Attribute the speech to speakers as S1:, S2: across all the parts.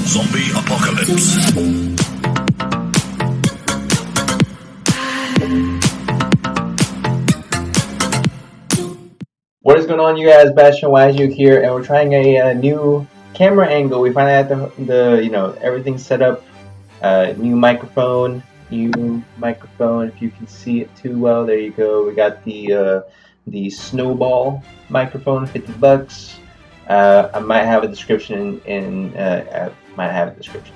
S1: Zombie apocalypse.
S2: What is going on, you guys? Magikey here, and we're trying a new camera angle. We finally had the everything set up. New microphone. If you can see it too well, there you go. We got the snowball microphone, $50. I might have a description might have a description.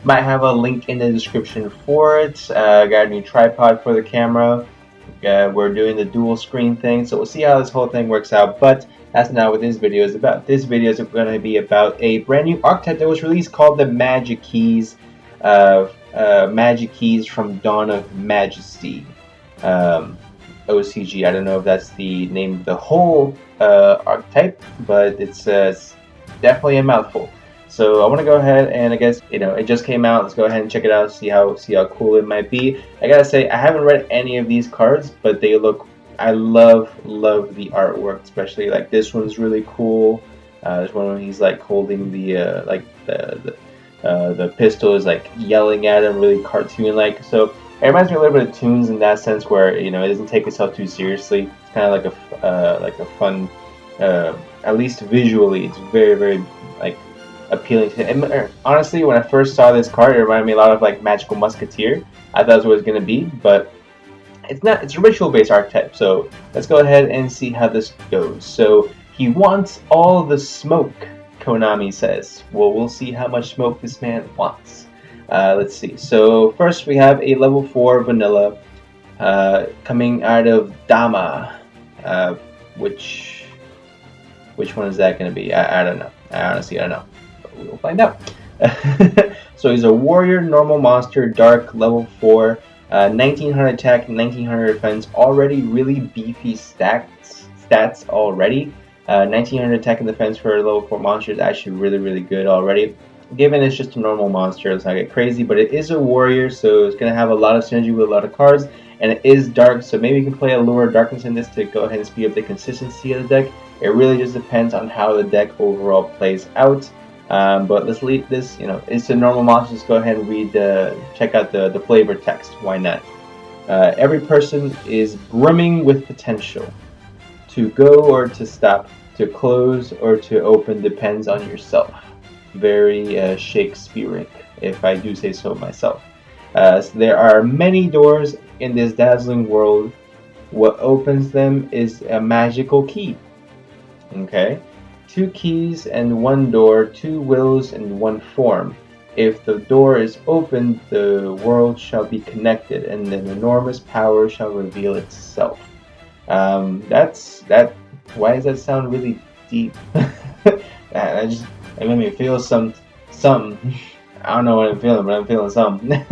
S2: Might have a link in the description for it. Got a new tripod for the camera. We're doing the dual screen thing, so we'll see how this whole thing works out. But that's not what this video is about. This video is going to be about a brand new archetype that was released called the Magikeys. Magikeys from Dawn of Majesty. OCG. I don't know if that's the name of the whole archetype, but it's definitely a mouthful. So I want to go ahead and I guess it just came out. Let's go ahead and check it out. See how cool it might be. I gotta say I haven't read any of these cards, but they look. I love the artwork, especially like this one's really cool. There's one where he's like holding the pistol is like yelling at him, really cartoon like. So it reminds me a little bit of Toons in that sense, where it doesn't take itself too seriously. It's kind of like a fun, at least visually, it's very like appealing to him. And honestly, when I first saw this card, it reminded me a lot of like Magical Musketeer. I thought that's what it was going to be, but it's not. It's a ritual-based archetype. So let's go ahead and see how this goes. So he wants all the smoke, Konami says. Well, we'll see how much smoke this man wants. Let's see. So first we have a level 4 vanilla coming out of Dama. Which one is that going to be? I don't know. I honestly don't know. We'll find out. So he's a warrior, normal monster, dark, level 4, 1900 attack, 1900 defense. Already really beefy stats already. 1900 attack and defense for a level 4 monster is actually really good already. Given it's just a normal monster, let's not get crazy, but it is a warrior, so it's going to have a lot of synergy with a lot of cards, and it is dark, so maybe you can play a Lure of Darkness in this to go ahead and speed up the consistency of the deck. It really just depends on how the deck overall plays out. But let's leave this, it's a normal monster. Let's go ahead and check out the flavor text. Why not? Every person is brimming with potential. To go or to stop, to close or to open depends on yourself. Very Shakespearean, if I do say so myself. So there are many doors in this dazzling world. What opens them is a magical key. Okay? 2 keys and 1 door, 2 wills and 1 form. If the door is opened, the world shall be connected, and an enormous power shall reveal itself. Why does that sound really deep? It made me feel something. I don't know what I'm feeling, but I'm feeling something.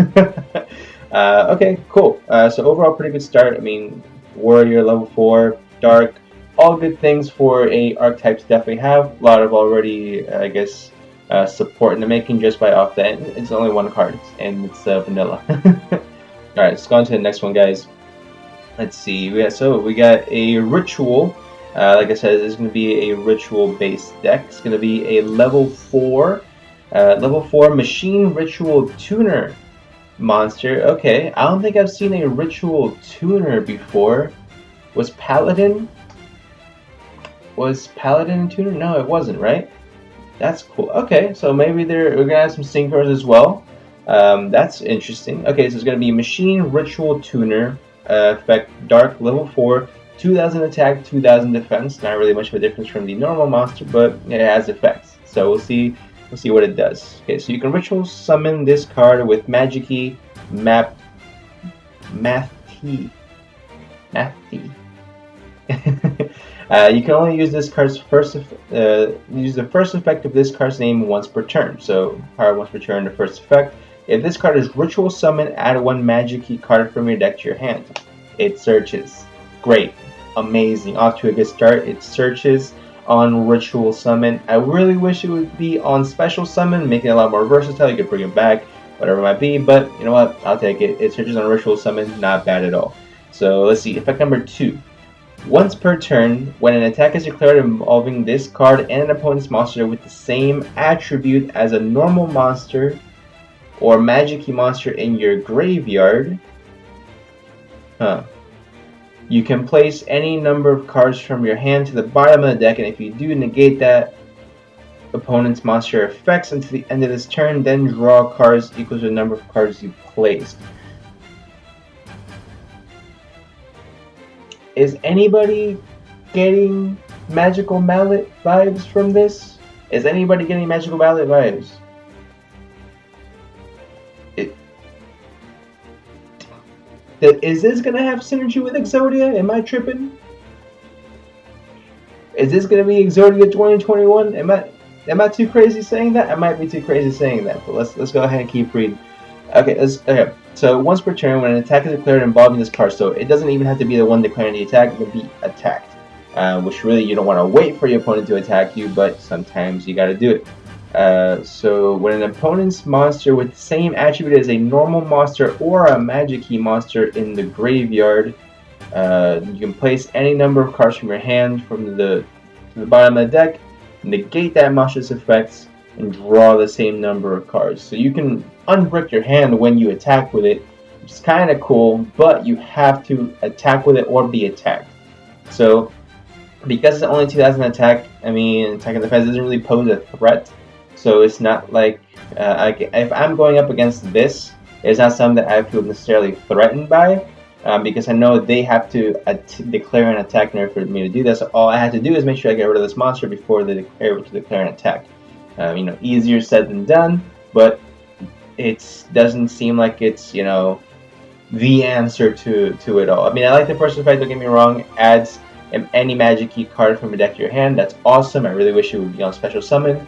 S2: Okay, cool. So overall, pretty good start. I mean, warrior, level 4, dark. All good things for a archetype to definitely have. A lot of already, I guess, support in the making just by off the end. It's only 1 card, and it's vanilla. Alright, let's go on to the next one, guys. Let's see. We got a ritual. Like I said, this is going to be a ritual-based deck. It's going to be a level 4 machine ritual tuner monster. Okay, I don't think I've seen a ritual tuner before. Was Paladin a tuner? No, it wasn't, right? That's cool. Okay, so maybe we're gonna have some synchros as well. That's interesting. Okay, so it's gonna be machine ritual tuner. Effect dark, level 4, 2000 attack, 2000 defense. Not really much of a difference from the normal monster, but it has effects. So we'll see what it does. Okay, so you can ritual summon this card with Magikey, Math-T. You can only use this card's use the first effect of this card's name once per turn. So card once per turn, the first effect. If this card is ritual summon, add 1 Magikey card from your deck to your hand. It searches. Great. Amazing. Off to a good start. It searches on ritual summon. I really wish it would be on special summon, making it a lot more versatile. You could bring it back, whatever it might be, but you know what? I'll take it. It searches on ritual summon, not bad at all. So let's see. Effect number 2. Once per turn, when an attack is declared involving this card and an opponent's monster with the same attribute as a normal monster or Magikey monster in your graveyard, you can place any number of cards from your hand to the bottom of the deck, and if you do, negate that opponent's monster effects until the end of this turn, then draw cards equal to the number of cards you placed. Is anybody getting Magical Mallet vibes from this? Is anybody getting Magical Mallet vibes? Is this gonna have synergy with Exodia? Am I tripping? Is this gonna be Exodia 2021? Am I too crazy saying that? I might be too crazy saying that, but let's go ahead and keep reading. Okay. So once per turn, when an attack is declared involving this card, so it doesn't even have to be the one declaring the attack, it can be attacked. Which really you don't want to wait for your opponent to attack you, but sometimes you gotta do it. So when an opponent's monster with the same attribute as a normal monster or a Magikey monster in the graveyard, you can place any number of cards from your hand from to the bottom of the deck, negate that monster's effects, and draw the same number of cards. So you can unbrick your hand when you attack with it, which is kind of cool, but you have to attack with it or be attacked. So because it's only 2000 attack, I mean, attacking the fence doesn't really pose a threat. So it's not like, if I'm going up against this, it's not something that I feel necessarily threatened by, because I know they have to declare an attack in order for me to do that. So all I have to do is make sure I get rid of this monster before they declare an attack. Easier said than done, but it doesn't seem like it's, the answer to it all. I mean, I like the first effect, don't get me wrong, adds any Magikey card from your deck to your hand. That's awesome. I really wish it would be on special summon,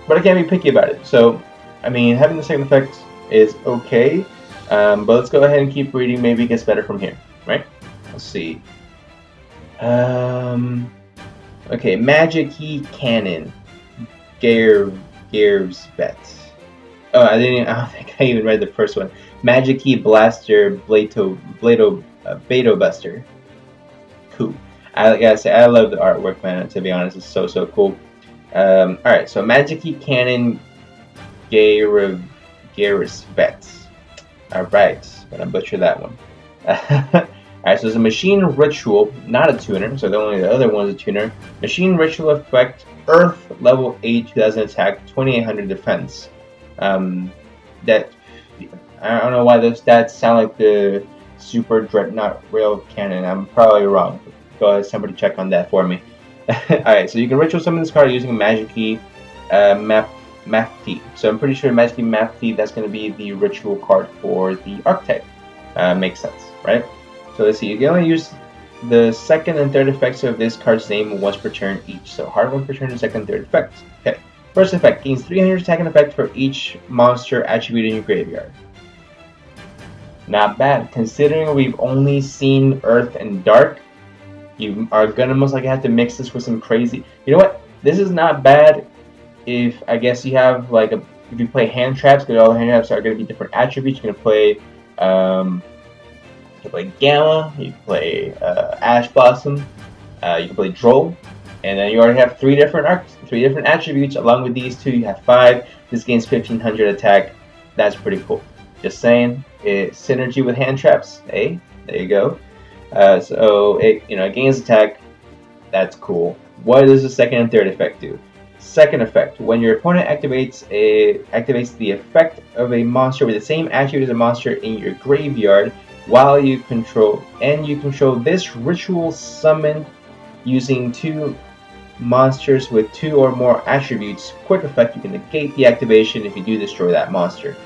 S2: but I can't be picky about it. So, I mean, having the second effect is okay, but let's go ahead and keep reading. Maybe it gets better from here, right? Let's see. Okay, Magikey Cannon. Gears Bet. Oh, I don't think I even read the first one. Magikey Blaster Beto Buster. Cool. I gotta say, I love the artwork, man. To be honest, it's so cool. Alright, so Magikey Cannon Gears Bet. Alright, gonna butcher that one. Alright, so it's a Machine Ritual, not a tuner, so the other one's a tuner. Machine Ritual effect, Earth, level 8, 2000 attack, 2800 defense. That, I don't know why those stats sound like the Super Dreadnought Rail Cannon. I'm probably wrong. Go ahead, somebody check on that for me. Alright, so you can ritual summon this card using Magikey Magikey. So I'm pretty sure Magikey Magikey, that's going to be the ritual card for the archetype. Makes sense, right? So let's see, you can only use the second and third effects of this card's name once per turn each. So hard one per turn and second and third effects. Okay. First effect, gains 300 attack and effect for each monster attribute in your graveyard. Not bad. Considering we've only seen Earth and Dark, you are gonna most likely have to mix this with some crazy. You know what? This is not bad if, I guess, you have like if you play hand traps, because all the hand traps are gonna be different attributes. You're gonna play you can play Gamma, you can play Ash Blossom, you can play Droll, and then you already have three different attributes. Along with these two, you have 5. This gains 1500 attack. That's pretty cool. Just saying, it's synergy with hand traps. Hey, there you go. So it gains attack. That's cool. What does the second and third effect do? Second effect: when your opponent activates the effect of a monster with the same attribute as a monster in your graveyard, while you control this ritual summoned using 2 monsters with 2 or more attributes. Quick effect: you can negate the activation if you do destroy that monster.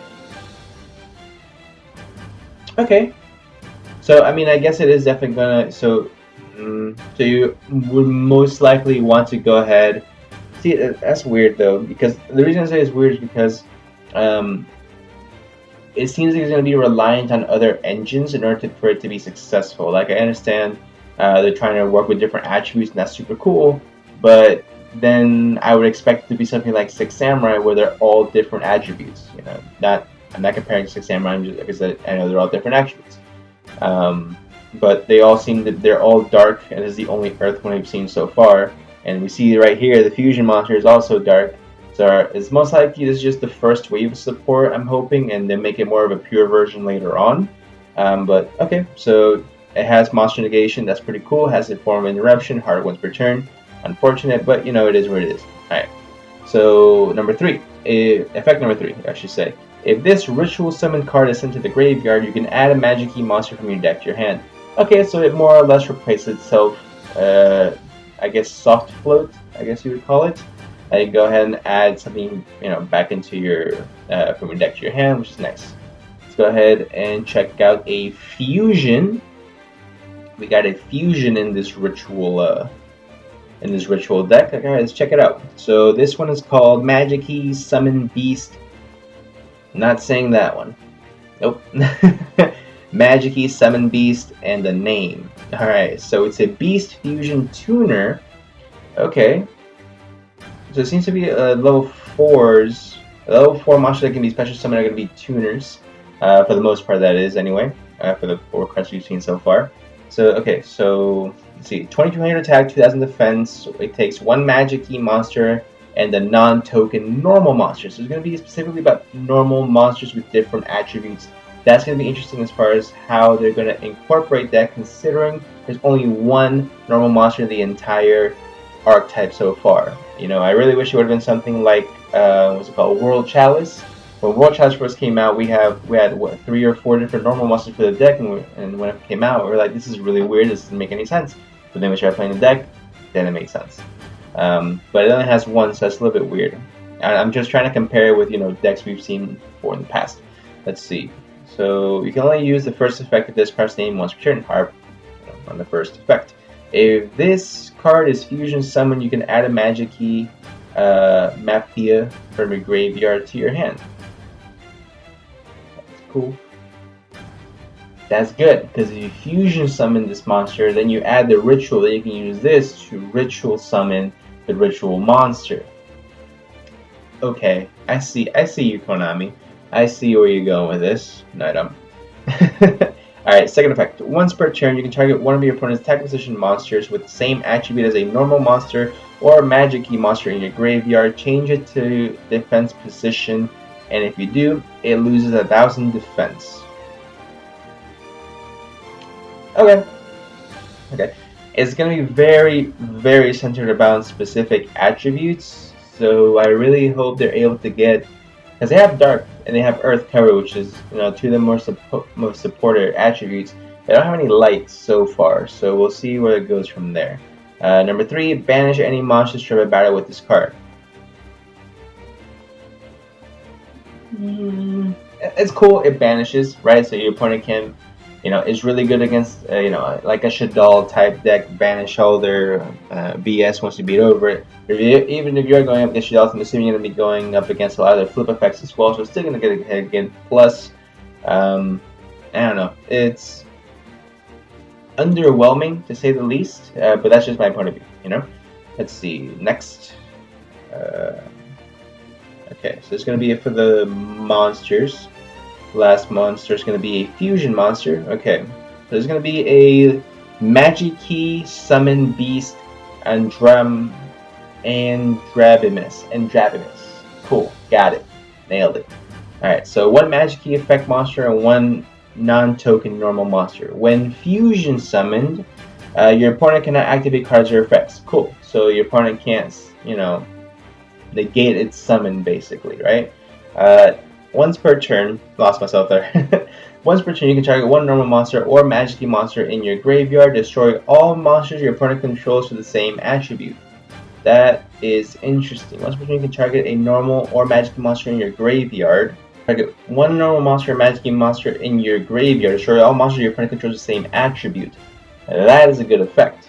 S2: Okay. So, I mean, I guess it is definitely gonna, so you would most likely want to go ahead. See, that's weird though, because the reason I say it's weird is because it seems like it's going to be reliant on other engines in order for it to be successful. Like, I understand they're trying to work with different attributes, and that's super cool, but then I would expect it to be something like Six Samurai, where they're all different attributes. I'm not comparing Six Samurai, just because I know they're all different attributes. but they all seem that they're all dark, and this is the only Earth one we've seen so far. And we see right here the fusion monster is also dark. So it's most likely this is just the first wave of support, I'm hoping, and then make it more of a pure version later on. But okay, so it has monster negation, that's pretty cool. It has a form of interruption, hard once per turn. Unfortunate, but you know, it is what it is. Alright, so number 3, effect number 3, I should say. If this ritual summon card is sent to the graveyard, you can add a Magikey monster from your deck to your hand. Okay, so it more or less replaces itself, I guess soft float, I guess you would call it. You go ahead and add something, you know, back into your from your deck to your hand, which is nice. Let's go ahead and check out a fusion. We got a fusion in this ritual deck. Okay, let's check it out. So this one is called Magikey Summon Beast. Not saying that one. Nope. Magikey Summon Beast and the name. Alright, so it's a Beast Fusion Tuner. Okay. So it seems to be level 4s. Level 4 monsters that can be special summoned are going to be tuners. For the most part, that is, anyway. For the 4 cards we've seen so far. So, okay, so let's see. 2200 attack, 2000 defense. It takes 1 Magikey monster and the non-token normal monsters. So it's going to be specifically about normal monsters with different attributes. That's going to be interesting as far as how they're going to incorporate that, considering there's only 1 normal monster in the entire archetype so far. You know, I really wish it would have been something like what's it called, World Chalice. When World Chalice first came out, we had what, 3 or 4 different normal monsters for the deck, and when it came out, we were like, this is really weird. This doesn't make any sense. But then we started playing the deck, then it makes sense. But it only has 1, so that's a little bit weird. I'm just trying to compare it with, you know, decks we've seen before in the past. Let's see. So you can only use the first effect of this card's name once per turn, however, on the first effect. If this card is fusion summoned, you can add a Magikey Mapia from your graveyard to your hand. That's cool. That's good, because if you fusion summon this monster, then you add the ritual, then you can use this to ritual summon the ritual monster. Okay, I see you, Konami. I see where you're going with this. No, I don't. Alright, second effect. Once per turn, you can target one of your opponent's attack position monsters with the same attribute as a normal monster or a Magikey monster in your graveyard. Change it to defense position, and if you do, it loses 1000 defense. Okay. It's going to be very, very centered around specific attributes, so I really hope they're able to get, because they have Dark and they have Earth cover, which is, you know, 2 of the most supported attributes. They don't have any Light so far, so we'll see where it goes from there. Number 3, banish any monsters from a battle with this card. It's cool, it banishes, right? So your opponent can, you know, is really good against, you know, like a Shaddoll type deck, banish all their BS once you beat over it. Even if you're going up against Shaddoll, I'm assuming you're going to be going up against a lot of their flip effects as well, so it's still going to get ahead again. Plus, I don't know, it's underwhelming to say the least, but that's just my point of view, you know? Let's see, next. Okay, so it's going to be it for the monsters. Last monster is going to be a fusion monster. Okay, so there's going to be a Magikey Summon Beast Andrabimus. Cool, got it. Nailed it. Alright, so 1 Magikey effect monster and 1 non-token normal monster. When fusion summoned, your opponent cannot activate cards or effects. Cool, so your opponent can't, you know, negate its summon, basically, right? Once per turn, lost myself there. Once per turn, you can target 1 normal monster or Magikey monster in your graveyard. Destroy all monsters your opponent controls for the same attribute. That is interesting. Once per turn, you can target a normal or Magikey monster in your graveyard. Target 1 normal monster or Magikey monster in your graveyard. Destroy all monsters your opponent controls the same attribute. That is a good effect.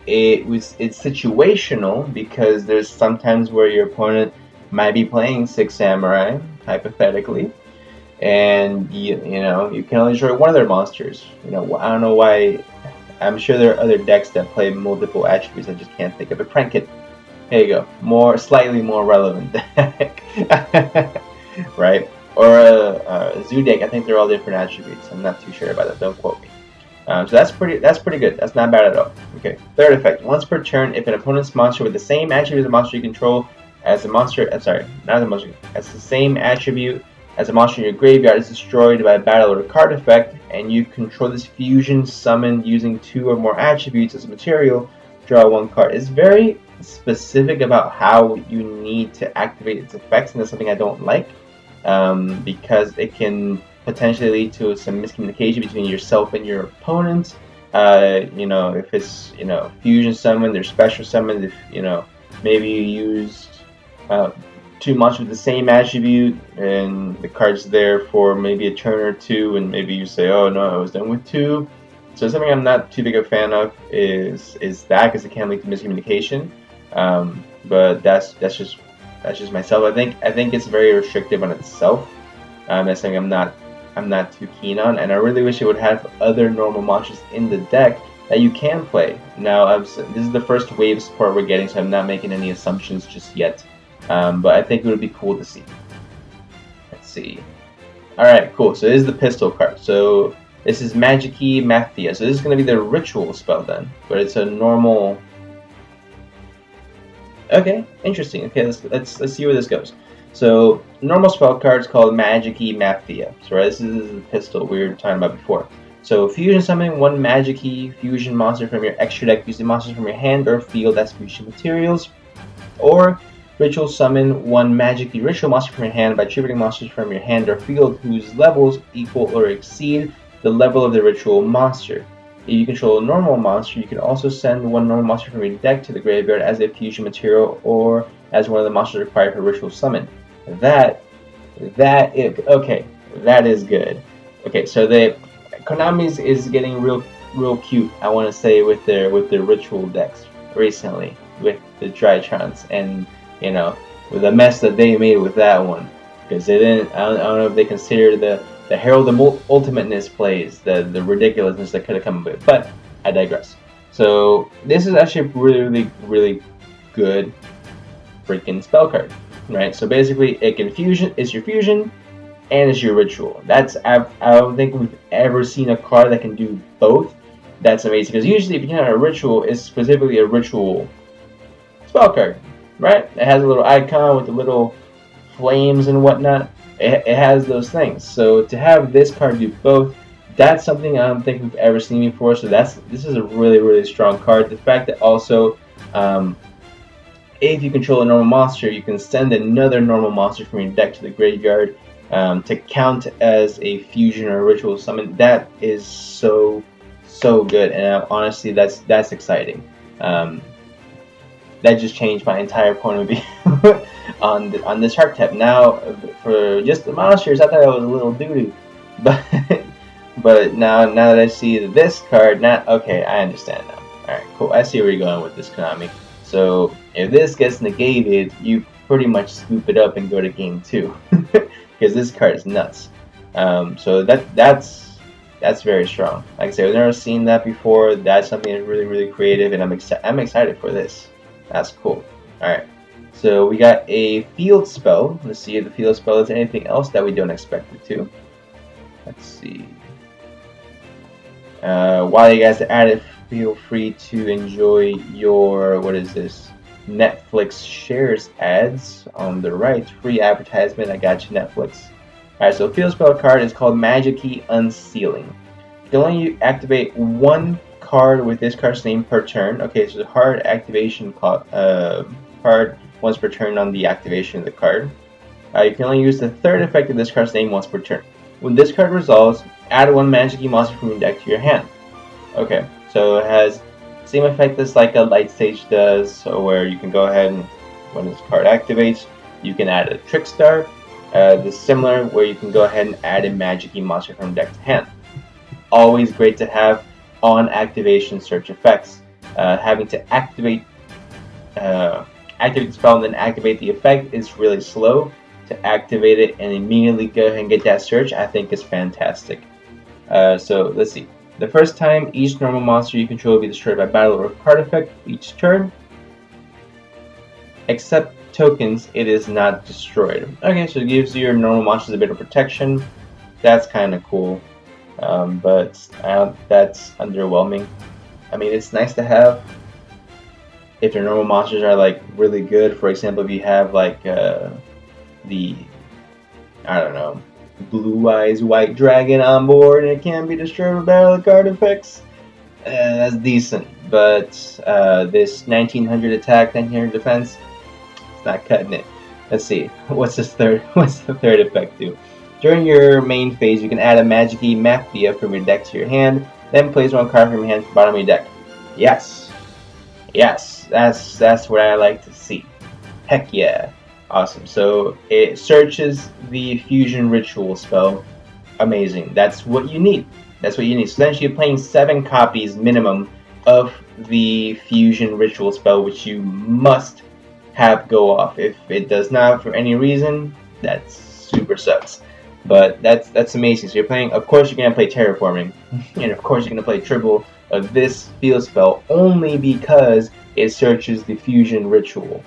S2: It's situational, because there's sometimes where your opponent might be playing 6 Samurai, hypothetically, and you know, you can only destroy 1 of their monsters. You know, I don't know why. I'm sure there are other decks that play multiple attributes. I just can't think of it. Prank it. There you go. Slightly more relevant deck. Right? or a zoo deck. I think they're all different attributes. I'm not too sure about that. Don't quote me. So that's pretty good. That's not bad at all. Okay. Third effect. Once per turn, if an opponent's monster with the same attribute as a monster you control as a monster, sorry, not as a monster, as the same attribute as a monster in your graveyard is destroyed by a battle or a card effect, and you control this fusion summon using 2 or more attributes as a material, draw 1 card. It's very specific about how you need to activate its effects, and that's something I don't like, because it can potentially lead to some miscommunication between yourself and your opponent. You know, if it's, you know, fusion summon, there's special summons. If, you know, maybe you used 2 monsters with the same attribute and the card's there for maybe a turn or 2, and maybe you say, oh no, I was done with 2. So something I'm not too big a fan of is that, because it can lead to miscommunication. But that's just myself. I think it's very restrictive on itself. That's something I'm not too keen on, and I really wish it would have other normal monsters in the deck that you can play. Now, this is the first wave support we're getting, so I'm not making any assumptions just yet. But I think it would be cool to see. Let's see. Alright, cool. So this is the pistol card. So this is Magikey Mathia. So this is going to be the ritual spell then, but it's a normal. Okay, interesting. Okay, let's see where this goes. So normal spell card is called Magikey Mathia. So right, this is the pistol we were talking about before. So fusion summon 1 Magikey fusion monster from your extra deck using monsters from your hand or field as fusion materials, or ritual summon 1 Magikey ritual monster from your hand by attributing monsters from your hand or field whose levels equal or exceed the level of the ritual monster. If you control a normal monster, you can also send 1 normal monster from your deck to the graveyard as a fusion material or as one of the monsters required for ritual summon. That is good. Okay, so Konami is getting real cute, I want to say, with their ritual decks recently with the Drytrons, and you know, with the mess that they made with that one, because they didn't. I don't know if they considered the Herald of Ultimateness plays, the ridiculousness that could have come with it, but I digress. So this is actually really good freaking spell card, right? So basically, it can fusion. It's your fusion, and it's your ritual. I don't think we've ever seen a card that can do both. That's amazing, because usually if you have a ritual, it's specifically a ritual spell card, right? It has a little icon with the little flames and whatnot. It has those things. So to have this card do both, that's something I don't think we've ever seen before. So this is a really strong card. The fact that also, if you control a normal monster, you can send another normal monster from your deck to the graveyard to count as a fusion or a ritual summon. That is so good, and honestly, that's exciting. That just changed my entire point of view on this archetype. Now, for just the monsters, I thought it was a little doo-doo, but now that I see this card, okay, I understand now. All right, cool. I see where you're going with this, Konami. So if this gets negated, you pretty much scoop it up and go to game 2, because this card is nuts. So that's very strong. Like I said, I've never seen that before. That's something that's really creative, and I'm excited for this. That's cool. Alright, so we got a field spell. Let's see if the field spell is anything else that we don't expect it to. Let's see. While you guys are at it, feel free to enjoy your, what is this? Netflix shares ads on the right. Free advertisement. I got you, Netflix. Alright, so field spell card is called Magikey Unsealing. You can only activate 1 card with this card's name per turn. Okay, so the hard activation card once per turn on the activation of the card. You can only use the 3rd effect of this card's name once per turn. When this card resolves, add 1 Magikey monster from your deck to your hand. Okay, so it has the same effect as like a Light Stage does, so where you can go ahead and when this card activates, you can add a Trickstar. This similar where you can go ahead and add a Magikey monster from deck to hand. Always great to have on activation search effects. Having to activate the spell and then activate the effect is really slow. To activate it and immediately go ahead and get that search, I think is fantastic. So let's see. The first time each normal monster you control will be destroyed by battle or card effect each turn, except tokens, it is not destroyed. Okay, so it gives your normal monsters a bit of protection. That's kind of cool, but that's underwhelming. I mean, it's nice to have if your normal monsters are like really good. For example, if you have like the, I don't know, Blue Eyes White Dragon on board and it can be destroyed with battle card effects, that's decent. But this 1900 attack, 1900 defense, it's not cutting it. Let's see, what's the third effect do? During your main phase, you can add a Magikey Mafia from your deck to your hand, then place one card from your hand to the bottom of your deck. Yes, that's what I like to see. Heck yeah. Awesome. So it searches the fusion ritual spell. Amazing. That's what you need. That's what you need. So then you're playing 7 copies minimum of the fusion ritual spell, which you must have go off. If it does not for any reason, that super sucks. But that's amazing. So you're playing, of course you're gonna play terraforming, and of course you're gonna play triple of this field spell only because it searches the fusion ritual.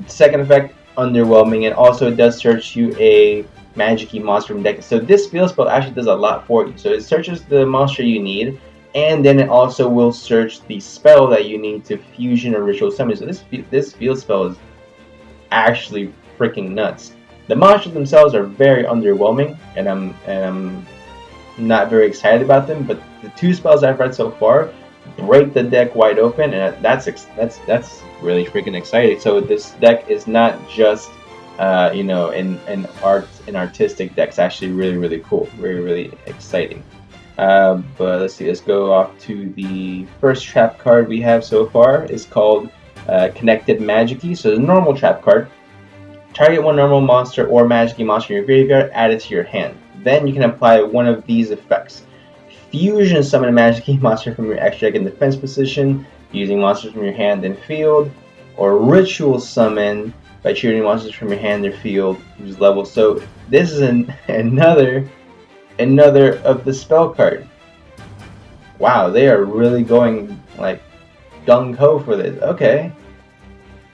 S2: The second effect, underwhelming, and also it does search you a Magikey monster from deck. So this field spell actually does a lot for you. So it searches the monster you need, and then it also will search the spell that you need to fusion or ritual summon. So this field spell is actually freaking nuts. The monsters themselves are very underwhelming, and I'm not very excited about them. But the 2 spells I've read so far break the deck wide open, and that's really freaking exciting. So this deck is not just an artistic deck. It's actually really cool, really exciting. But let's see, let's go off to the first trap card we have so far. It's called Connected Magikey. So the normal trap card. Target one normal monster or Magikey monster in your graveyard, add it to your hand. Then you can apply one of these effects. Fusion summon a Magikey monster from your extra deck in defense position using monsters from your hand and field, or ritual summon by choosing monsters from your hand or field whose level. So this is another of the spell card. Wow, they are really going like gung ho for this. Okay,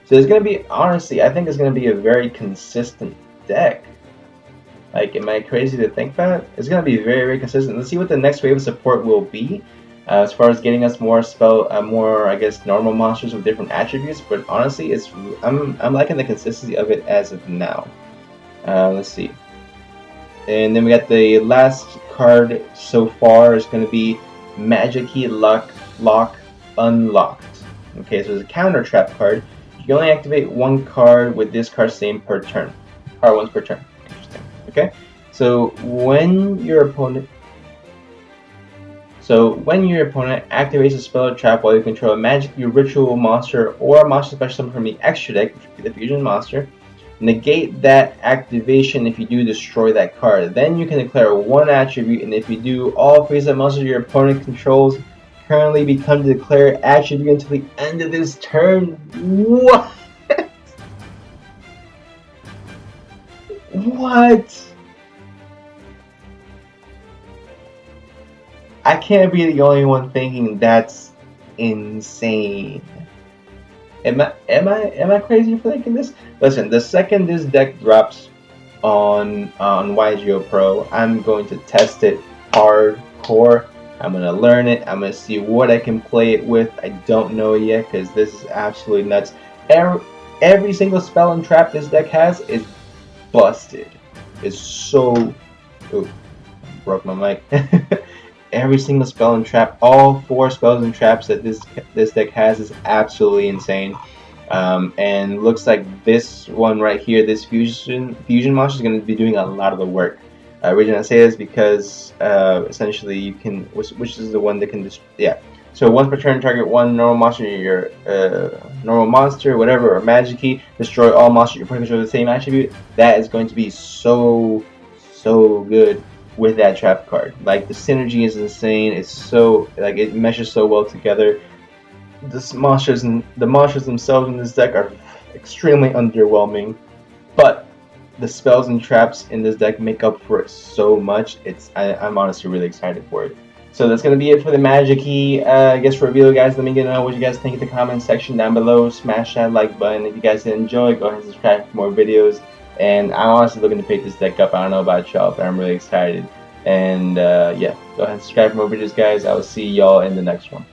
S2: so it's gonna be, honestly, I think it's gonna be a very consistent deck. Like, am I crazy to think that? It's going to be very consistent. Let's see what the next wave of support will be. As far as getting us more I guess, normal monsters with different attributes. But honestly, I'm liking the consistency of it as of now. Let's see. And then we got the last card so far is going to be Magikey Lock Unlocked. Okay, so it's a counter trap card. You can only activate 1 card with this card's name per turn. Or once per turn. Okay, so when your opponent activates a spell or trap while you control a Magikey ritual monster or a monster special summon from the extra deck, which would be the fusion monster, negate that activation. If you do, destroy that card. Then you can declare 1 attribute, and if you do, all face-up monsters your opponent controls currently become the declared attribute until the end of this turn. What? What? I can't be the only one thinking that's insane. Am I crazy for thinking this? Listen, the second this deck drops on YGO Pro, I'm going to test it hardcore. I'm gonna learn it. I'm gonna see what I can play it with. I don't know yet because this is absolutely nuts. Every single spell and trap this deck has is busted. It's so... Ooh, broke my mic. Every single spell and trap, all 4 spells and traps that this deck has is absolutely insane. And looks like this one right here, this fusion monster, is going to be doing a lot of the work. Reason I say this because essentially you can, which is the one that can just, yeah. So once per turn, target 1 normal monster, your normal monster, whatever, or Magikey, destroy all monsters your opponent controls with the same attribute. That is going to be so good with that trap card. Like, the synergy is insane. It's so, like, it meshes so well together. The monsters themselves in this deck are extremely underwhelming, but the spells and traps in this deck make up for it so much. I'm honestly really excited for it. So that's gonna be it for the Magikey, I guess, review, guys. Let me know what you guys think in the comment section down below. Smash that like button. If you guys did enjoy, go ahead and subscribe for more videos. And I'm honestly looking to pick this deck up. I don't know about y'all, but I'm really excited. And yeah, go ahead and subscribe for more videos, guys. I will see y'all in the next one.